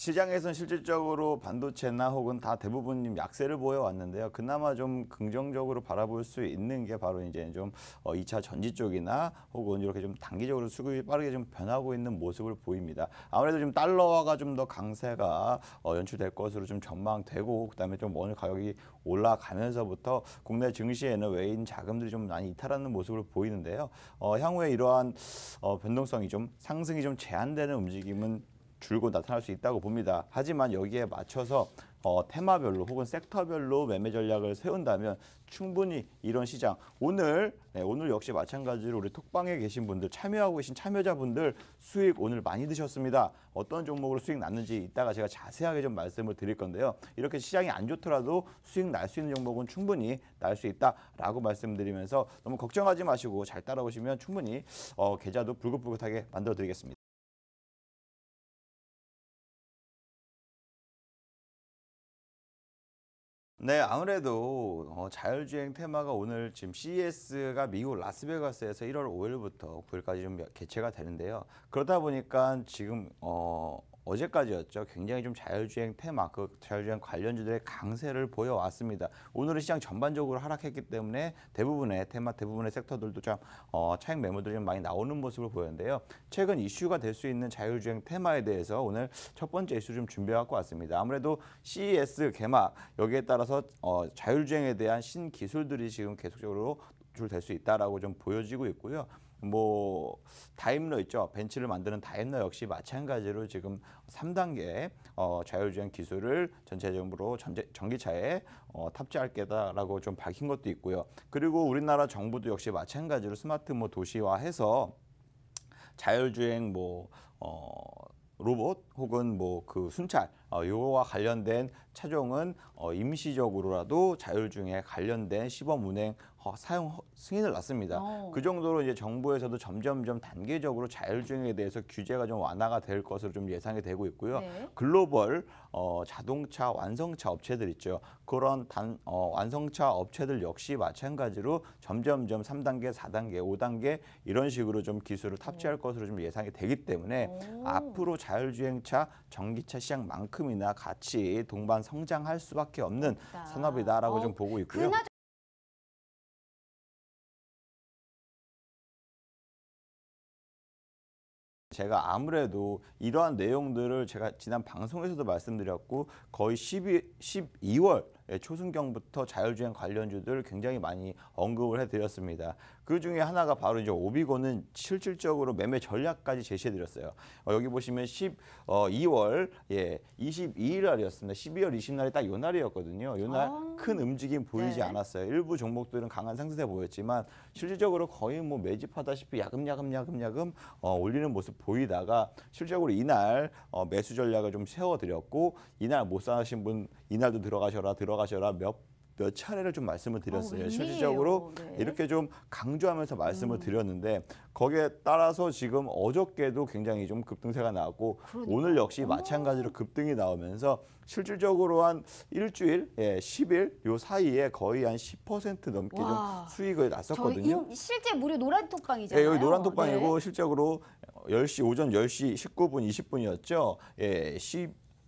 시장에서는 실질적으로 반도체나 혹은 다 대부분 약세를 보여왔는데요. 그나마 좀 긍정적으로 바라볼 수 있는 게 바로 이제 좀 2차 전지 쪽이나 혹은 이렇게 좀 단기적으로 수급이 빠르게 좀 변하고 있는 모습을 보입니다. 아무래도 좀 달러화가 좀 더 강세가 연출될 것으로 좀 전망되고, 그다음에 좀 원유 가격이 올라가면서부터 국내 증시에는 외인 자금들이 좀 많이 이탈하는 모습을 보이는데요. 향후에 이러한 변동성이 좀 상승이 좀 제한되는 움직임은 줄곧 나타날 수 있다고 봅니다. 하지만 여기에 맞춰서 테마별로 혹은 섹터별로 매매 전략을 세운다면 충분히 이런 시장 오늘 역시 마찬가지로 우리 톡방에 계신 분들, 참여하고 계신 참여자분들 수익 오늘 많이 드셨습니다. 어떤 종목으로 수익 났는지 이따가 제가 자세하게 좀 말씀을 드릴 건데요. 이렇게 시장이 안 좋더라도 수익 날 수 있는 종목은 충분히 날 수 있다라고 말씀드리면서 너무 걱정하지 마시고 잘 따라오시면 충분히 계좌도 불긋불긋하게 만들어 드리겠습니다. 네, 아무래도 자율주행 테마가 오늘 지금 CES가 미국 라스베가스에서 1월 5일부터 9일까지 좀 개최가 되는데요. 그러다 보니까 지금 어제까지였죠. 굉장히 좀 자율주행 테마, 그 자율주행 관련주들의 강세를 보여왔습니다. 오늘은 시장 전반적으로 하락했기 때문에 대부분의 테마, 대부분의 섹터들도 참 차익 매물들이 좀 많이 나오는 모습을 보였는데요. 최근 이슈가 될 수 있는 자율주행 테마에 대해서 오늘 첫 번째 이슈 좀 준비해갖고 왔습니다. 아무래도 CES 개막, 여기에 따라서 자율주행에 대한 신기술들이 지금 계속적으로 줄될 수 있다라고 좀 보여지고 있고요. 뭐 다임러 있죠. 벤츠를 만드는 다임러 역시 마찬가지로 지금 3단계 자율주행 기술을 전체적으로 전기차에 탑재할 게다라고 좀 밝힌 것도 있고요. 그리고 우리나라 정부도 역시 마찬가지로 스마트 도시화해서 자율주행 로봇 혹은 그 순찰 요거와 관련된 차종은 임시적으로라도 자율주행에 관련된 시범 운행 사용 승인을 놨습니다. 그 정도로 이제 정부에서도 점점점 단계적으로 자율주행에 대해서 규제가 좀 완화가 될 것으로 좀 예상이 되고 있고요. 네. 글로벌 자동차 완성차 업체들 있죠. 그런 완성차 업체들 역시 마찬가지로 점점점 3단계, 4단계, 5단계 이런 식으로 좀 기술을 탑재할 것으로 좀 예상이 되기 때문에 앞으로 자율주행차, 전기차 시장만큼이나 같이 동반 성장할 수밖에 없는 산업이다라고 좀 보고 있고요. 제가 아무래도 이러한 내용들을 제가 지난 방송에서도 말씀드렸고 거의 12월 초순경부터 자율주행 관련주들 굉장히 많이 언급을 해드렸습니다. 그 중에 하나가 바로 이제 오비고는 실질적으로 매매 전략까지 제시해드렸어요. 여기 보시면 12월 22일 날이었습니다. 12월 20날이 딱 요 날이었거든요. 요 날 큰 움직임 보이지 않았어요. 일부 종목들은 강한 상승세 보였지만 실질적으로 거의 뭐 매집하다시피 야금야금 올리는 모습 보이다가 실질적으로 이날 매수 전략을 좀 세워드렸고 이날 못 사신 분 이날도 들어가셔라 몇 차례를 좀 말씀을 드렸어요. 실질적으로 이렇게 좀 강조하면서 말씀을 드렸는데 거기에 따라서 지금 어저께도 굉장히 좀 급등세가 나왔고 오늘 역시 마찬가지로 급등이 나오면서 실질적으로 한 일주일, 10일 요 사이에 거의 한 10% 넘게 좀 수익을 났었거든요. 실제 무료 노란톡방이잖아요. 여기 노란톡방이고 실적으로 오전 10시 19분, 20분이었죠.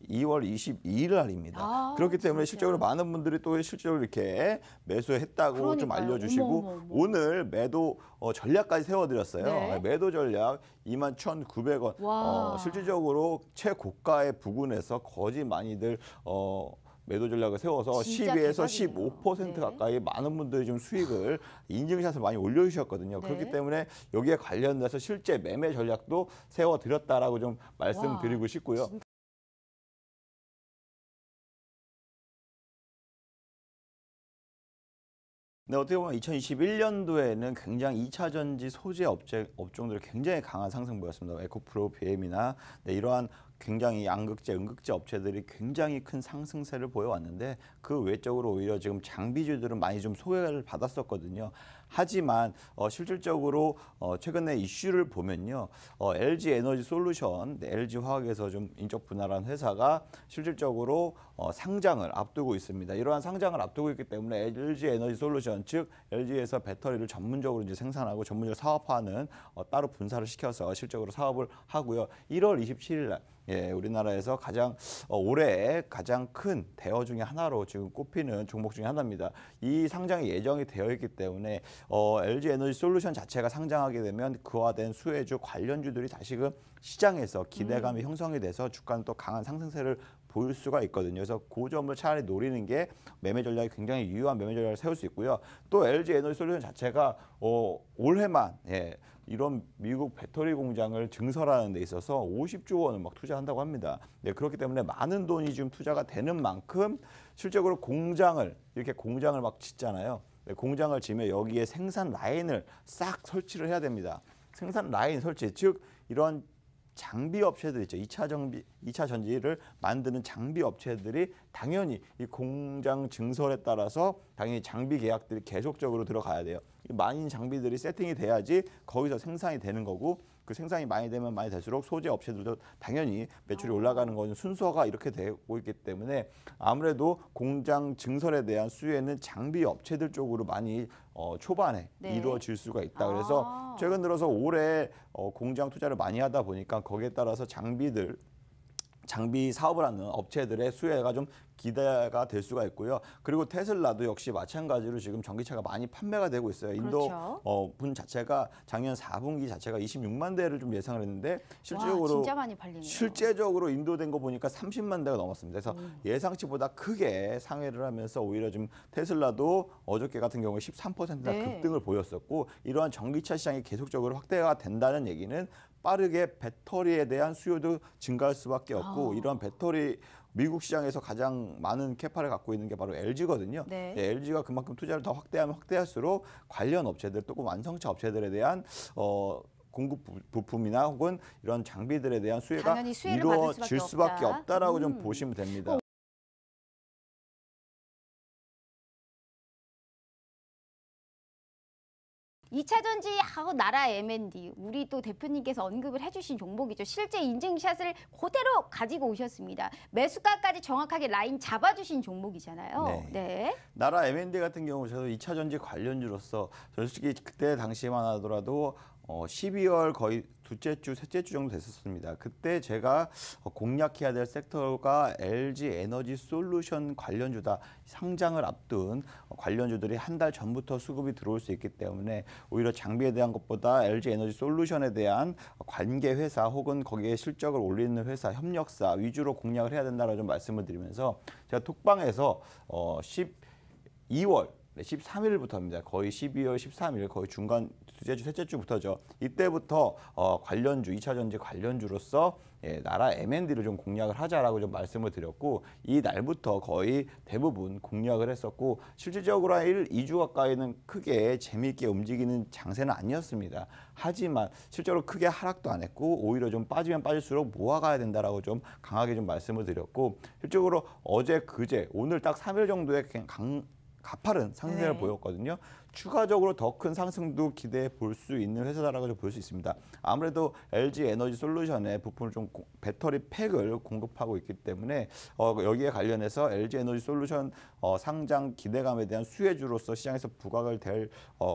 2월 22일 날입니다. 그렇기 때문에 실적으로 많은 분들이 또 실적으로 이렇게 매수했다고 좀 알려주시고 오늘 매도 전략까지 세워드렸어요. 네. 매도 전략 21,900원. 실질적으로 최고가의 부근에서 거의 많이들 매도 전략을 세워서 12에서 15% 가까이 많은 분들이 좀 수익을 인증샷을 많이 올려주셨거든요. 그렇기 때문에 여기에 관련돼서 실제 매매 전략도 세워드렸다라고 좀 말씀드리고 싶고요. 네, 어떻게 보면 2021년도에는 굉장히 2차 전지 소재 업종들이 굉장히 강한 상승 보였습니다. 에코프로, BM이나 이러한 굉장히 양극재, 음극재 업체들이 굉장히 큰 상승세를 보여왔는데 그 외적으로 오히려 지금 장비주들은 많이 좀 소외를 받았었거든요. 하지만 실질적으로 최근에 이슈를 보면요. LG 에너지 솔루션, LG 화학에서 좀 인적 분할한 회사가 실질적으로 상장을 앞두고 있습니다. 이러한 상장을 앞두고 있기 때문에 LG 에너지 솔루션, 즉 LG에서 배터리를 전문적으로 이제 생산하고 전문적으로 사업화하는 따로 분사를 시켜서 실적으로 사업을 하고요. 1월 27일 날 예, 우리나라에서 가장 올해 가장 큰 대어 중에 하나로 지금 꼽히는 종목 중에 하나입니다. 이 상장이 예정이 되어 있기 때문에 LG 에너지 솔루션 자체가 상장하게 되면 그와 된 수혜주 관련주들이 다시금 시장에서 기대감이 형성이 돼서 주가는 또 강한 상승세를 보일 수가 있거든요. 그래서 그 점을 차라리 노리는 게 매매 전략이 굉장히 유효한 매매 전략을 세울 수 있고요. 또 LG 에너지 솔루션 자체가 올해만 이런 미국 배터리 공장을 증설하는 데 있어서 50조 원을 막 투자한다고 합니다. 네, 그렇기 때문에 많은 돈이 지금 투자가 되는 만큼 실제로 이렇게 공장을 막 짓잖아요. 네, 공장을 지면 여기에 생산 라인을 싹 설치를 해야 됩니다. 생산 라인 설치, 즉 이런 장비 업체들 있죠. 2차 전지를 만드는 장비 업체들이 당연히 이 공장 증설에 따라서 당연히 장비 계약들이 계속적으로 들어가야 돼요. 많은 장비들이 세팅이 돼야지 거기서 생산이 되는 거고, 그 생산이 많이 되면 많이 될수록 소재 업체들도 당연히 매출이 올라가는 건 순서가 이렇게 되고 있기 때문에 아무래도 공장 증설에 대한 수혜는 장비 업체들 쪽으로 많이 초반에 네. 이루어질 수가 있다. 그래서 최근 들어서 올해 공장 투자를 많이 하다 보니까 거기에 따라서 장비 사업을 하는 업체들의 수혜가 좀 기대가 될 수가 있고요. 그리고 테슬라도 역시 마찬가지로 지금 전기차가 많이 판매가 되고 있어요. 인도 그렇죠. 분 자체가 작년 4분기 자체가 26만 대를 좀 예상을 했는데 실질적으로 와, 진짜 많이 팔리네요. 실제적으로 인도된 거 보니까 30만 대가 넘었습니다. 그래서 예상치보다 크게 상회를 하면서 오히려 좀 테슬라도 어저께 같은 경우에 13%나 네. 급등을 보였었고, 이러한 전기차 시장이 계속적으로 확대가 된다는 얘기는 빠르게 배터리에 대한 수요도 증가할 수밖에 없고, 이런 배터리 미국 시장에서 가장 많은 캐파를 갖고 있는 게 바로 LG거든요. 네. LG가 그만큼 투자를 더 확대하면 확대할수록 관련 업체들 또 완성차 업체들에 대한 공급 부품이나 혹은 이런 장비들에 대한 수혜가 당연히 수혜를 받을 이루어질 수밖에 수밖에 없다. 없다라고 좀 보시면 됩니다. 2차 전지하고 나라 M&D, 우리 또 대표님께서 언급을 해주신 종목이죠. 실제 인증샷을 그대로 가지고 오셨습니다. 매수가까지 정확하게 라인 잡아주신 종목이잖아요. 네. 네. 나라 M&D 같은 경우 저도 2차 전지 관련주로서 솔직히 그때 당시만 하더라도 12월 거의 둘째 주, 셋째 주 정도 됐었습니다. 그때 제가 공략해야 될 섹터가 LG 에너지 솔루션 관련주다. 상장을 앞둔 관련주들이 한 달 전부터 수급이 들어올 수 있기 때문에 오히려 장비에 대한 것보다 LG 에너지 솔루션에 대한 관계 회사 혹은 거기에 실적을 올리는 회사, 협력사 위주로 공략을 해야 된다라고 좀 말씀을 드리면서 제가 톡방에서 12월 13일부터입니다. 거의 12월 13일 거의 중간 둘째 주, 셋째 주부터죠. 이때부터 관련주, 2차 전지 관련주로서 나라 M&D를 좀 공략을 하자라고 좀 말씀을 드렸고, 이 날부터 거의 대부분 공략을 했었고, 실질적으로 한 1, 2주 가까이는 크게 재미있게 움직이는 장세는 아니었습니다. 하지만 실제로 크게 하락도 안 했고 오히려 좀 빠지면 빠질수록 모아가야 된다라고 좀 강하게 좀 말씀을 드렸고, 실적으로 어제, 그제, 오늘 딱 3일 정도의 가파른 상승을 네. 보였거든요. 추가적으로 더 큰 상승도 기대해 볼 수 있는 회사다라고 좀 볼 수 있습니다. 아무래도 LG 에너지 솔루션의 부품을 좀 배터리 팩을 공급하고 있기 때문에 여기에 관련해서 LG 에너지 솔루션 상장 기대감에 대한 수혜주로서 시장에서 부각을 될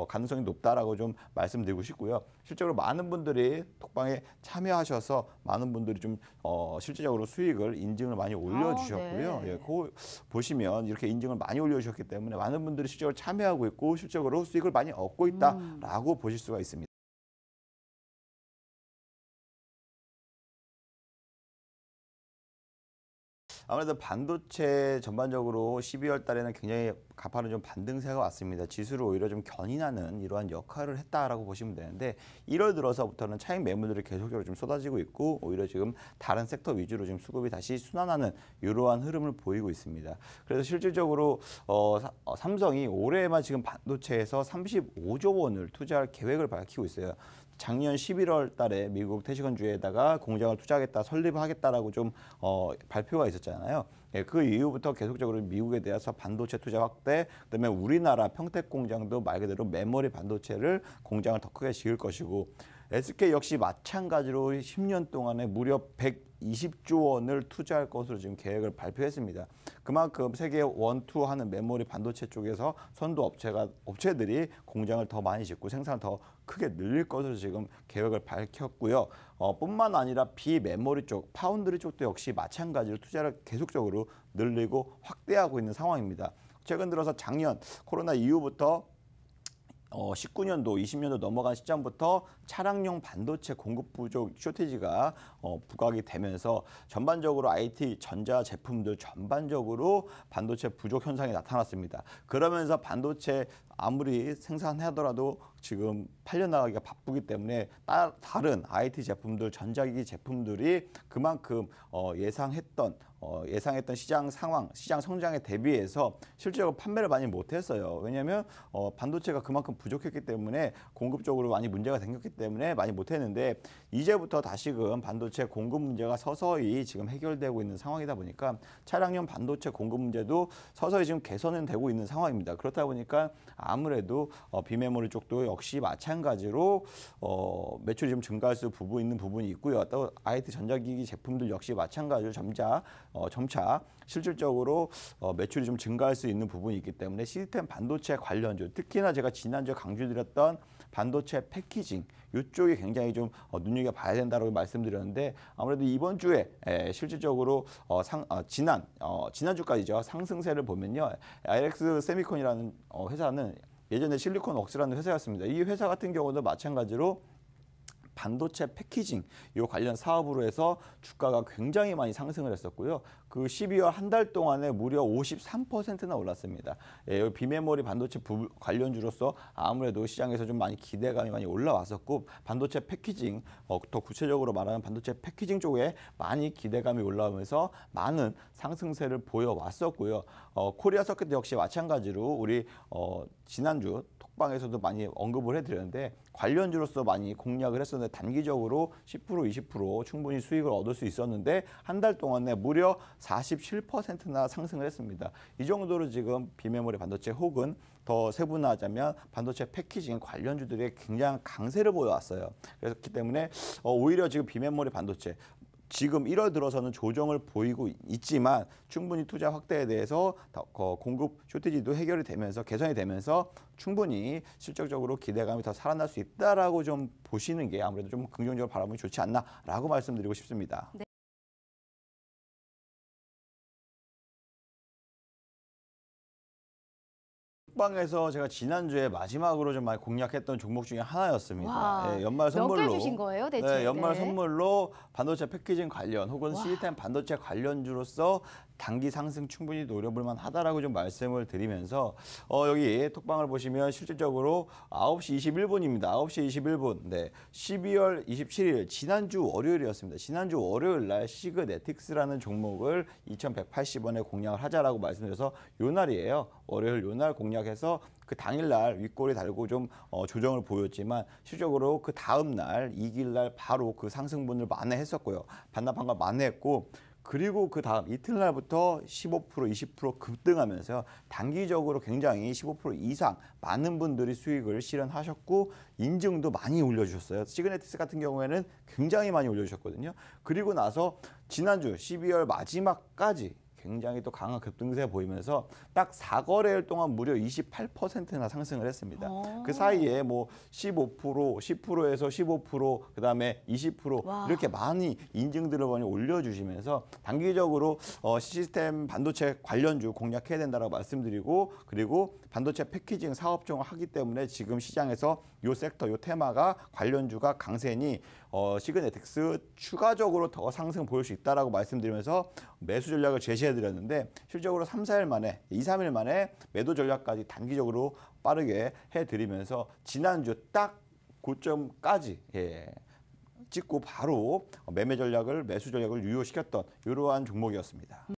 가능성이 높다라고 좀 말씀드리고 싶고요. 실제로 많은 분들이 톡방에 참여하셔서 많은 분들이 좀 실질적으로 수익을 인증을 많이 올려주셨고요. 네. 예, 그 보시면 이렇게 인증을 많이 올려주셨기 때문에 많은 분들이 실제로 참여하고 있고 실적으로 수익을 많이 얻고 있다라고 보실 수가 있습니다. 아무래도 반도체 전반적으로 12월 달에는 굉장히 가파른 좀 반등세가 왔습니다. 지수를 오히려 좀 견인하는 이러한 역할을 했다라고 보시면 되는데, 1월 들어서부터는 차익 매물들이 계속적으로 좀 쏟아지고 있고 오히려 지금 다른 섹터 위주로 지금 수급이 다시 순환하는 이러한 흐름을 보이고 있습니다. 그래서 실질적으로 삼성이 올해만 지금 반도체에서 35조 원을 투자할 계획을 밝히고 있어요. 작년 11월 달에 미국 태시건주에다가 공장을 투자하겠다, 설립하겠다라고 좀 발표가 있었잖아요. 예, 그 이후부터 계속적으로 미국에 대해서 반도체 투자 확대, 그다음에 우리나라 평택 공장도 말 그대로 메모리 반도체를 공장을 더 크게 지을 것이고, SK 역시 마찬가지로 10년 동안에 무려 120조 원을 투자할 것으로 지금 계획을 발표했습니다. 그만큼 세계 원투 하는 메모리 반도체 쪽에서 선도 업체들이 공장을 더 많이 짓고 생산을 더 크게 늘릴 것으로 지금 계획을 밝혔고요. 뿐만 아니라 비메모리 쪽, 파운드리 쪽도 역시 마찬가지로 투자를 계속적으로 늘리고 확대하고 있는 상황입니다. 최근 들어서 작년 코로나 이후부터 19년도, 20년도 넘어간 시점부터 차량용 반도체 공급 부족 쇼티지가 부각이 되면서 전반적으로 IT 전자 제품들 전반적으로 반도체 부족 현상이 나타났습니다. 그러면서 반도체 아무리 생산하더라도 지금 팔려나가기가 바쁘기 때문에 다른 IT 제품들, 전자기기 제품들이 그만큼 예상했던 시장 상황, 시장 성장에 대비해서 실제로 판매를 많이 못했어요. 왜냐하면 반도체가 그만큼 부족했기 때문에 공급적으로 많이 문제가 생겼기 때문에 많이 못했는데 이제부터 다시금 반도체 공급 문제가 서서히 지금 해결되고 있는 상황이다 보니까 차량용 반도체 공급 문제도 서서히 지금 개선은 되고 있는 상황입니다. 그렇다 보니까 아무래도 비메모리 쪽도 역시 마찬가지로 매출이 좀 증가할 수 있는 부분이 있고요. 또 IT 전자기기 제품들 역시 마찬가지로 점차 실질적으로 매출이 좀 증가할 수 있는 부분이 있기 때문에 시스템 반도체 관련주, 특히나 제가 지난주에 강조드렸던 반도체 패키징 이쪽이 굉장히 좀 눈여겨봐야 된다고 말씀드렸는데 아무래도 이번 주에 실질적으로 지난주까지죠. 상승세를 보면요. IRX 세미콘이라는 회사는 예전에 실리콘웍스라는 회사였습니다. 이 회사 같은 경우도 마찬가지로 반도체 패키징 이 관련 사업으로 해서 주가가 굉장히 많이 상승을 했었고요. 그 12월 한 달 동안에 무려 53%나 올랐습니다. 비메모리 반도체 관련주로서 아무래도 시장에서 좀 많이 기대감이 많이 올라왔었고 반도체 패키징, 더 구체적으로 말하면 반도체 패키징 쪽에 많이 기대감이 올라오면서 많은 상승세를 보여왔었고요. 코리아 서킷 역시 마찬가지로 우리 지난주 톡방에서도 많이 언급을 해드렸는데 관련주로서 많이 공략을 했었는데 단기적으로 10%, 20% 충분히 수익을 얻을 수 있었는데 한 달 동안에 무려 47%나 상승을 했습니다. 이 정도로 지금 비메모리 반도체 혹은 더 세분화하자면 반도체 패키징 관련주들이 굉장히 강세를 보여왔어요. 그렇기 때문에 오히려 지금 비메모리 반도체 지금 1월 들어서는 조정을 보이고 있지만 충분히 투자 확대에 대해서 공급 쇼티지도 해결이 되면서 개선이 되면서 충분히 실질적으로 기대감이 더 살아날 수 있다라고 좀 보시는 게 아무래도 좀 긍정적으로 바라보면 좋지 않나라고 말씀드리고 싶습니다. 네. 방에서 제가 지난주에 마지막으로 좀 많이 공략했던 종목 중에 하나였습니다. 와, 네, 연말 선물로 몇 개 주신 거예요, 대체? 네, 연말 네. 선물로 반도체 패키징 관련 혹은 와. 시스템 반도체 관련주로서 단기 상승 충분히 노려볼 만하다라고 좀 말씀을 드리면서 여기 톡방을 보시면 실질적으로 9시 21분입니다. 9시 21분. 네. 12월 27일 지난주 월요일이었습니다. 지난주 월요일 날 시그네틱스라는 종목을 2,180원에 공략을 하자라고 말씀드려서 요 날이에요. 월요일 요 날 공략해서 그 당일날 윗골이 달고 좀 조정을 보였지만 실질적으로 그 다음 날 2일 날 바로 그 상승분을 만회했었고요. 반납한 걸 만회했고 그리고 그 다음 이튿날부터 15%, 20% 급등하면서 단기적으로 굉장히 15% 이상 많은 분들이 수익을 실현하셨고 인증도 많이 올려주셨어요. 시그네틱스 같은 경우에는 굉장히 많이 올려주셨거든요. 그리고 나서 지난주 12월 마지막까지 굉장히 또 강한 급등세 보이면서 딱 4거래일 동안 무려 28%나 상승을 했습니다. 그 사이에 뭐 15%, 10%에서 15%, 그다음에 20% 와. 이렇게 많이 인증들을 많이 올려주시면서 단기적으로 시스템 반도체 관련주 공략해야 된다고 말씀드리고 그리고 반도체 패키징 사업종을 하기 때문에 지금 시장에서 요 섹터, 요 테마가 관련주가 강세니 시그네틱스 추가적으로 더 상승 보일 수 있다라고 말씀드리면서 매수 전략을 제시해드렸는데 실적으로 3, 4일 만에, 2, 3일 만에 매도 전략까지 단기적으로 빠르게 해드리면서 지난주 딱 고점까지 찍고 바로 매수 전략을 유효시켰던 이러한 종목이었습니다.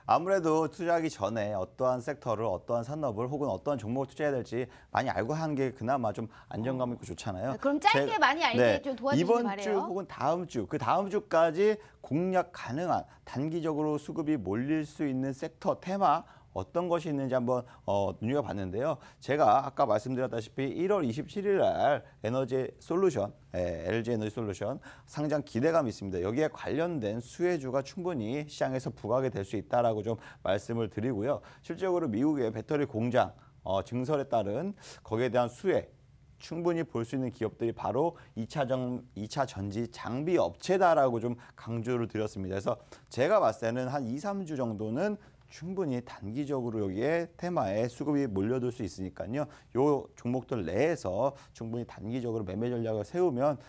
아무래도 투자하기 전에 어떠한 섹터를, 어떠한 산업을 혹은 어떠한 종목을 투자해야 될지 많이 알고 하는 게 그나마 좀 안정감 있고 좋잖아요. 그럼 짧게 많이 알게 좀 도와주시기 이번 바래요. 주 혹은 다음 주, 그 다음 주까지 공략 가능한 단기적으로 수급이 몰릴 수 있는 섹터 테마 어떤 것이 있는지 한번 눈여겨봤는데요. 제가 아까 말씀드렸다시피 1월 27일 날 에너지 솔루션, LG 에너지 솔루션 상장 기대감이 있습니다. 여기에 관련된 수혜주가 충분히 시장에서 부각이 될 수 있다라고 좀 말씀을 드리고요. 실질적으로 미국의 배터리 공장 증설에 따른 거기에 대한 수혜 충분히 볼 수 있는 기업들이 바로 2차 전지 장비 업체다라고 좀 강조를 드렸습니다. 그래서 제가 봤을 때는 한 2, 3주 정도는 충분히 단기적으로 여기에 테마에 수급이 몰려들 수 있으니까요. 요 종목들 내에서 충분히 단기적으로 매매 전략을 세우면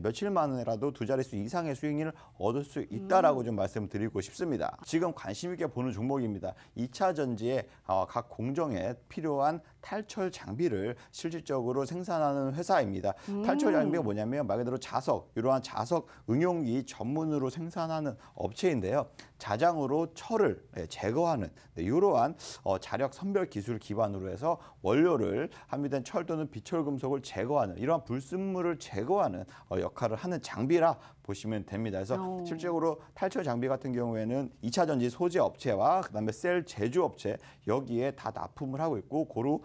며칠 만에라도 두 자릿수 이상의 수익률을 얻을 수 있다라고 좀 말씀드리고 싶습니다. 지금 관심 있게 보는 종목입니다. 2차 전지의 각 공정에 필요한 탈철 장비를 실질적으로 생산하는 회사입니다. 탈철 장비가 뭐냐면 말 그대로 자석, 이러한 자석 응용기 전문으로 생산하는 업체인데요. 자장으로 철을 제거하는 이러한 자력 선별 기술 기반으로 해서 원료를 함유된 철 또는 비철 금속을 제거하는 이러한 불순물을 제거하는 역할을 하는 장비라 보시면 됩니다. 그래서 실질적으로 탈철 장비 같은 경우에는 2차 전지 소재 업체와 그다음에 셀 제조 업체 여기에 다 납품을 하고 있고 고루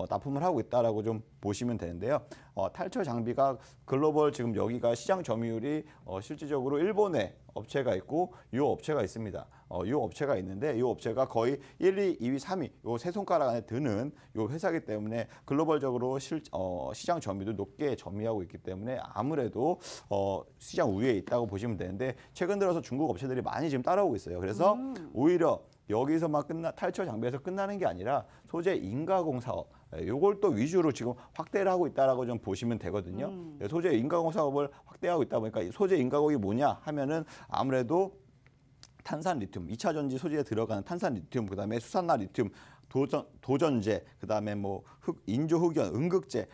납품을 하고 있다라고 좀 보시면 되는데요. 탈철 장비가 글로벌 지금 여기가 시장 점유율이 실질적으로 일본에 업체가 있고 이 업체가 있습니다. 이 업체가 있는데 이 업체가 거의 1, 2, 2위, 3위 요 세 손가락 안에 드는 이 회사이기 때문에 글로벌적으로 시장 점유율도 높게 점유하고 있기 때문에 아무래도 시장 우위에 있다고 보시면 되는데 최근 들어서 중국 업체들이 많이 지금 따라오고 있어요. 그래서 오히려 여기서만 탈철 장비에서 끝나는 게 아니라 소재 인가공 사업 요걸 또 위주로 지금 확대를 하고 있다라고 좀 보시면 되거든요. 소재 인가공 사업을 확대하고 있다 보니까 소재 인가공이 뭐냐 하면은 아무래도 탄산 리튬, 2차 전지 소재에 들어가는 탄산 리튬, 그다음에 수산화 리튬, 도전제, 그다음에 뭐 인조 흑연, 음극재,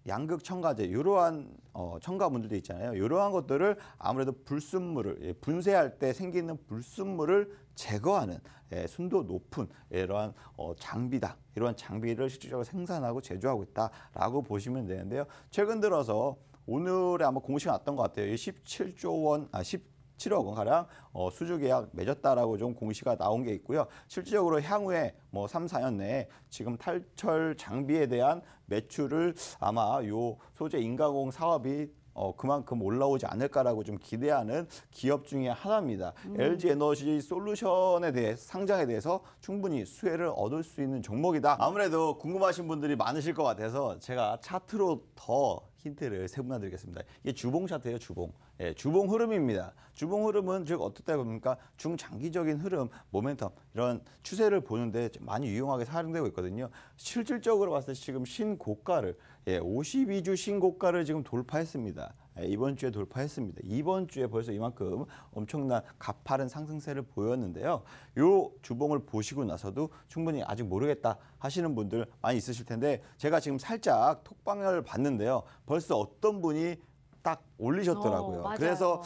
양극 첨가제 이러한 첨가물들도 있잖아요. 이러한 것들을 아무래도 불순물을 분쇄할 때 생기는 불순물을 제거하는 순도 높은 이러한 장비다. 이러한 장비를 실질적으로 생산하고 제조하고 있다라고 보시면 되는데요. 최근 들어서 오늘에 아마 공시가 났던 것 같아요. 17조 원, 17억 원 가량 수주 계약 맺었다라고 좀 공시가 나온 게 있고요. 실질적으로 향후에 뭐 3, 4년 내에 지금 탈철 장비에 대한 매출을 아마 요 소재 인가공 사업이 그만큼 올라오지 않을까라고 좀 기대하는 기업 중에 하나입니다. LG 에너지 솔루션에 대해 상장에 대해서 충분히 수혜를 얻을 수 있는 종목이다. 아무래도 궁금하신 분들이 많으실 것 같아서 제가 차트로 더 힌트를 세분화드리겠습니다. 이게 주봉 차트예요, 주봉. 주봉 흐름입니다. 주봉 흐름은 즉 어떻다 보니까 중장기적인 흐름, 모멘텀 이런 추세를 보는데 많이 유용하게 사용되고 있거든요. 실질적으로 봤을 때 지금 신고가를 52주 신고가를 지금 돌파했습니다. 이번 주에 돌파했습니다. 이번 주에 벌써 이만큼 엄청난 가파른 상승세를 보였는데요. 요 주봉을 보시고 나서도 충분히 아직 모르겠다 하시는 분들 많이 있으실 텐데 제가 지금 살짝 톡방을 봤는데요. 벌써 어떤 분이 딱 올리셨더라고요. 그래서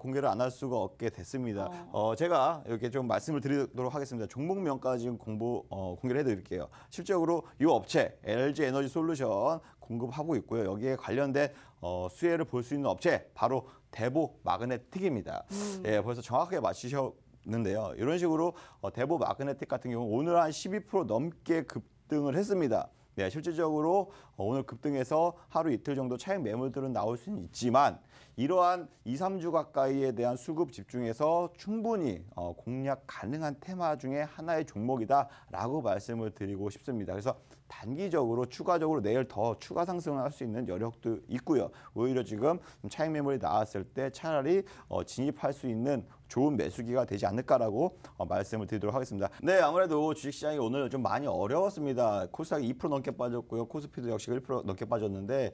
공개를 안 할 수가 없게 됐습니다. 제가 이렇게 좀 말씀을 드리도록 하겠습니다. 종목명까지 지금 공개를 해드릴게요. 실적으로 이 업체 LG 에너지 솔루션 공급하고 있고요. 여기에 관련된 수혜를 볼 수 있는 업체 바로 대보 마그네틱입니다. 벌써 정확하게 맞히셨는데요. 이런 식으로 대보 마그네틱 같은 경우 오늘 한 12% 넘게 급등을 했습니다. 실질적으로 오늘 급등해서 하루 이틀 정도 차익 매물들은 나올 수는 있지만 이러한 2, 3주 가까이에 대한 수급 집중해서 충분히 공략 가능한 테마 중에 하나의 종목이다라고 말씀을 드리고 싶습니다. 그래서 단기적으로 추가적으로 내일 더 추가 상승을 할 수 있는 여력도 있고요. 오히려 지금 차익 매물이 나왔을 때 차라리 진입할 수 있는 좋은 매수기가 되지 않을까라고 말씀을 드리도록 하겠습니다. 네, 아무래도 주식시장이 오늘 좀 많이 어려웠습니다. 코스닥이 2% 넘게 빠졌고요. 코스피도 역시 1% 넘게 빠졌는데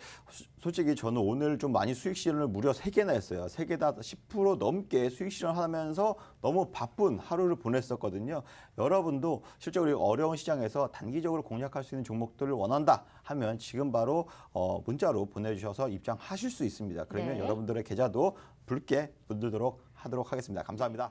솔직히 저는 오늘 좀 많이 수익 실현을 무려 3개나 했어요. 3개 다 10% 넘게 수익 실현하면서 너무 바쁜 하루를 보냈었거든요. 여러분도 실제로 어려운 시장에서 단기적으로 공략할 수 있는 종목들을 원한다 하면 지금 바로 문자로 보내주셔서 입장하실 수 있습니다. 그러면 여러분들의 계좌도 붉게 물들도록 하도록 하겠습니다. 감사합니다.